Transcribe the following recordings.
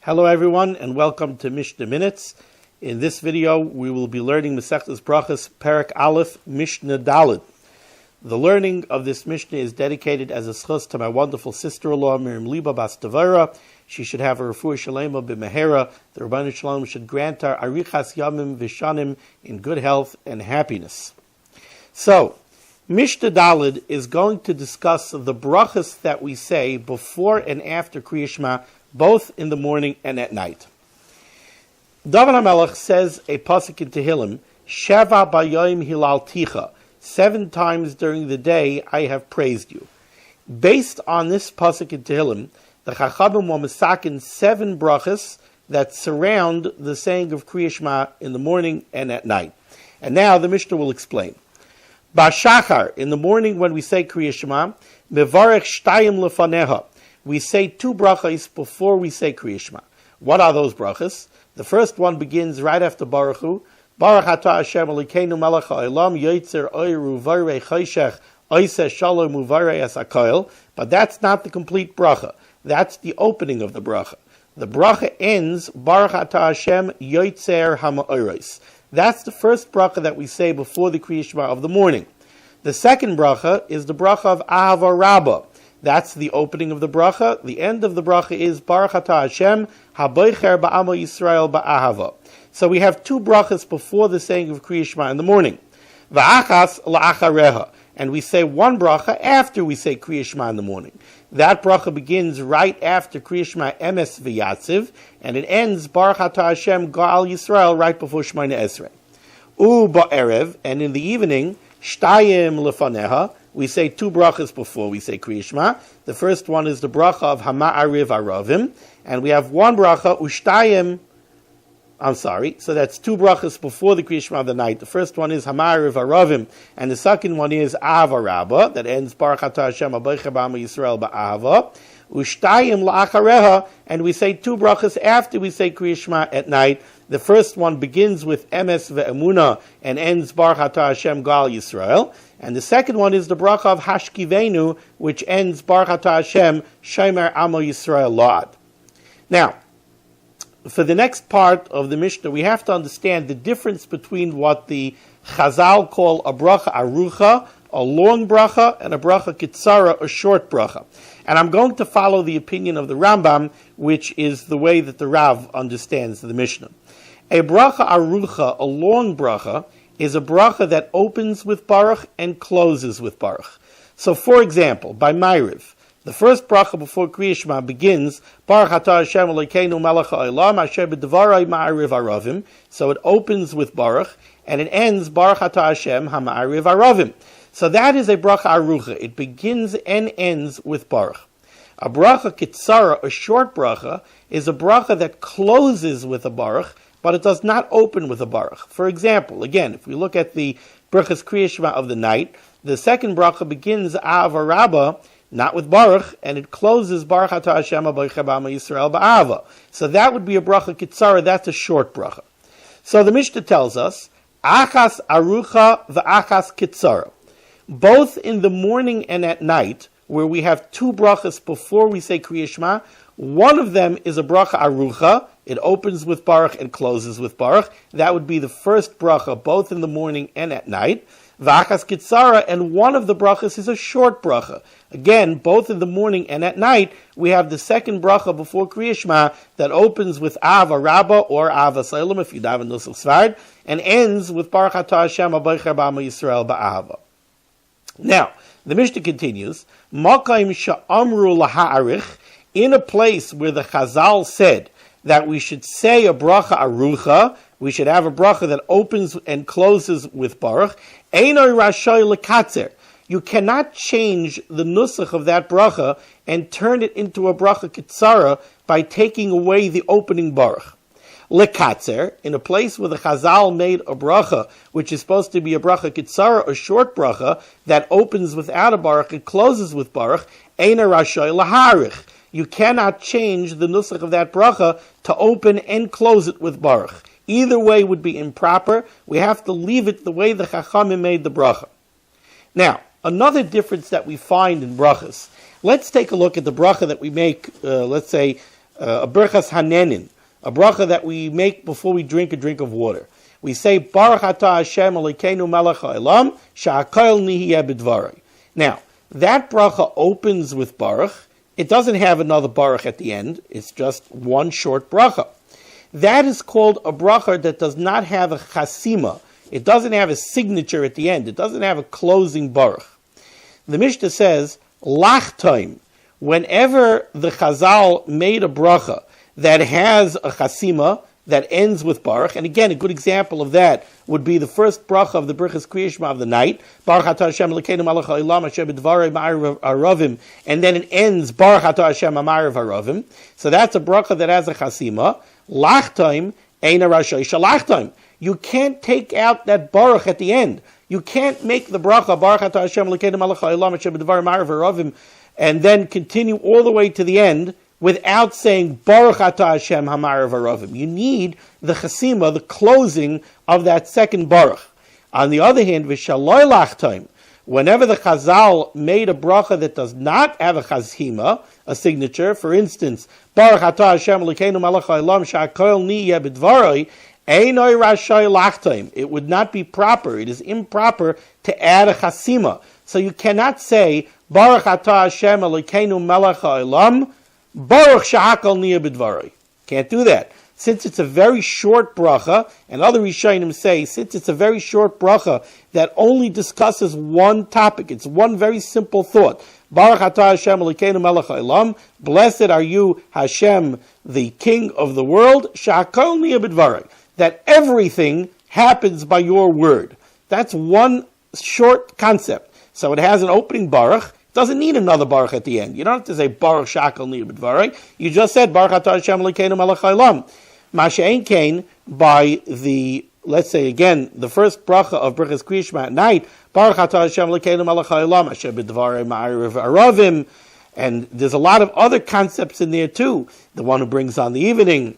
Hello everyone and welcome to Mishnah Minutes. In this video we will be learning Masechtas Berachos Perek Aleph Mishnah Daled. The learning of this Mishnah is dedicated as a schus to my wonderful sister-in-law Miriam Liba Bas Tavara. She should have a refuah shalema b'mehera. The Rabbanu Shalom should grant her arichas yamim v'shanim in good health and happiness. So, Mishnah Daled is going to discuss the brachas that we say before and after Kriya Shema, both in the morning and at night. David HaMelech says a pasuk in Tehillim, Sheva Bayoim Hilalticha, 7 times during the day I have praised you. Based on this pasuk in Tehillim, the Chachamim will masakin 7 brachas that surround the saying of Kriya Shema in the morning and at night. And now the Mishnah will explain. Bashachar, in the morning when we say Kriya Shema, Mevarech Shtayim Lefaneha, we say 2 brachas before we say Kriya Shema. What are those brachas? The first one begins right after Baruch Hu. Baruch atah Hashem Elokeinu melech ha'olam yotzer oiru v'orei choshech oiseh shalom u'vorei es hakoil. But that's not the complete bracha. That's the opening of the bracha. The bracha ends Baruch atah Hashem yotzer ha'ma'oros. That's the first bracha that we say before the Kriya Shema of the morning. The second bracha is the bracha of Ahava Rabbah. That's the opening of the bracha. The end of the bracha is Baruch atah Hashem haboicher ba'amo Yisrael ba'ahava. So we have 2 brachas before the saying of Kriya Shema in the morning. Va'achas la'achareha. And we say 1 bracha after we say Kriya Shema in the morning. That bracha begins right after Kriya Shema emes v'yatziv, and it ends Baruch atah Hashem Ga'al Yisrael right before Shemona Esrei. Ba'erev, and in the evening, Shtayim lefaneha, we say 2 brachas before we say Kriya Shema. The first one is the bracha of Hama'ariv Aravim, and we have 1 bracha, so that's 2 brachas before the Kriya Shema of the night. The first one is Hama'ariv Aravim, and the second one is Ahava Rabbah, that ends Baruch atah Hashem haboicher ba'amo Yisrael ba'ahava. Ushtayim la'achareha, and we say 2 brachas after we say Kriya Shema at night. The first one begins with emes ve'emuna and ends Baruch atah Hashem Ga'al Yisrael. And the second one is the bracha of Hashkivenu, which ends Baruch atah Hashem Shomer Amo Yisrael La'ad. Now, for the next part of the Mishnah, we have to understand the difference between what the Chazal call a bracha arucha, a long bracha, and a bracha kitzara, a short bracha. And I'm going to follow the opinion of the Rambam, which is the way that the Rav understands the Mishnah. A bracha arucha, a long bracha, is a bracha that opens with Baruch and closes with Baruch. So, for example, by Ma'ariv, the first bracha before Kriya Shema begins Baruch atah Hashem Elokeinu melech ha'olam asher b'dvarei ma'ariv aravim. So it opens with Baruch and it ends Baruch atah Hashem ha'ma'ariv aravim. So that is a bracha arucha. It begins and ends with Baruch. A bracha kitzara, a short bracha, is a bracha that closes with a Baruch, but it does not open with a Baruch. For example, again, if we look at the brachas Kriya Shema of the night, the second bracha begins Ahava Rabbah, not with Baruch, and it closes Baruch atah Hashem haboicher ba'amo Yisrael ba'ahava. So that would be a bracha kitzara, that's a short bracha. So the Mishnah tells us, achas arucha v'achas kitzara. Both in the morning and at night, where we have 2 brachas before we say Kriya Shema, one of them is a bracha arucha. It opens with Baruch and closes with Baruch. That would be the first bracha, both in the morning and at night. V'achas kitzara, and one of the brachas is a short bracha. Again, both in the morning and at night, we have the second bracha before Kriya Shema that opens with Ahava Rabbah or Ahava Salem, if you daven Nusach Svard, and ends with Baruch atah Hashem haboicher ba'amo Yisrael ba'ahava. Now, the Mishnah continues, Makayim sha'amru laha'arich, in a place where the Chazal said that we should say a bracha arucha, we should have a bracha that opens and closes with Baruch, Einoi rashoy lekatzer. You cannot change the nusach of that bracha and turn it into a bracha kitzara by taking away the opening Baruch. Lekatzer, in a place where the Chazal made a bracha, which is supposed to be a bracha kitzara, a short bracha, that opens without a Baruch and closes with Baruch, Einoi rashoy laharich. You cannot change the nusach of that bracha to open and close it with Baruch. Either way would be improper. We have to leave it the way the Chachamim made the bracha. Now, another difference that we find in brachas. Let's take a look at the bracha that we make, let's say, a Berachos Hanenin, a bracha that we make before we drink a drink of water. We say, Baruch atah Hashem Elokeinu melech haolam, she'hakol nihiyeh b'dvarei. Now, that bracha opens with Baruch. It doesn't have another Baruch at the end. It's just one short bracha. That is called a bracha that does not have a chasima. It doesn't have a signature at the end. It doesn't have a closing Baruch. The Mishnah says, Lachtaim, whenever the Chazal made a bracha that has a chasima, that ends with Baruch, and again, a good example of that would be the first bracha of the Berachos Kriya Shema of the night, Baruch atah Hashem Elokeinu melech haolam asher b'dvarei ma'ariv haravim, and then it ends Baruch atah Hashem ma'ariv haravim. So that's a bracha that has a chasima. Lachtaim eina rashay shalachtaim. You can't take out that Baruch at the end. You can't make the bracha Baruch atah Hashem Elokeinu melech haolam asher b'dvarei ma'ariv haravim and then continue all the way to the end without saying Baruch atah Hashem hamarav haravim. You need the chasima, the closing of that second Baruch. On the other hand, v'shaloi lachtaim, whenever the Chazal made a bracha that does not have a chasima, a signature, for instance, Baruch atah Hashem Elokeinu melech haolam she'hakol nihiyeh b'dvarei, einoi rashay lachtaim. It would not be proper. It is improper to add a chasima. So you cannot say Baruch atah Hashem Elokeinu melech haolam Baruch she'hakol nihiyeh b'dvarei. Can't do that. Since it's a very short bracha, and other Rishonim say, since it's a very short bracha that only discusses one topic, it's one very simple thought. Baruch atah Hashem Elokeinu melech haolam, blessed are you, Hashem, the King of the world, she'hakol nihiyeh b'dvarei, that everything happens by your word. That's one short concept. So it has an opening Baruch. Doesn't need another Baruch at the end. You don't have to say Baruch she'hakol nihiyeh b'dvarei. You just said Baruch atah Hashem Elokeinu melech haolam. Masha'en kain, by the, let's say again, the first bracha of Berachos Kriya Shema at night, Baruch atah Hashem Elokeinu melech haolam asher b'dvarei ma'ariv haravim, and there's a lot of other concepts in there too. The one who brings on the evening,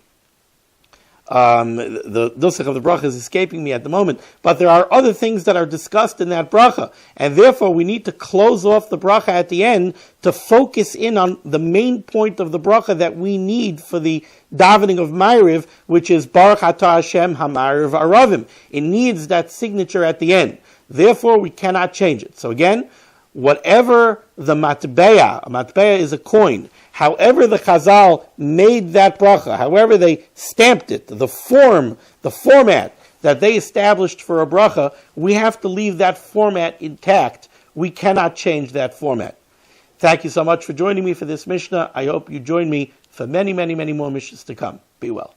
the nusach of the bracha is escaping me at the moment, but there are other things that are discussed in that bracha, and therefore we need to close off the bracha at the end to focus in on the main point of the bracha that we need for the davening of Ma'ariv, which is Baruch atah Hashem hama'ariv haravim. It needs that signature at the end. Therefore, we cannot change it. So again, whatever the matbeya, a matbeya is a coin, however the Chazal made that bracha, however they stamped it, the format that they established for a bracha, we have to leave that format intact. We cannot change that format. Thank you so much for joining me for this Mishnah. I hope you join me for many, many, many more Mishnahs to come. Be well.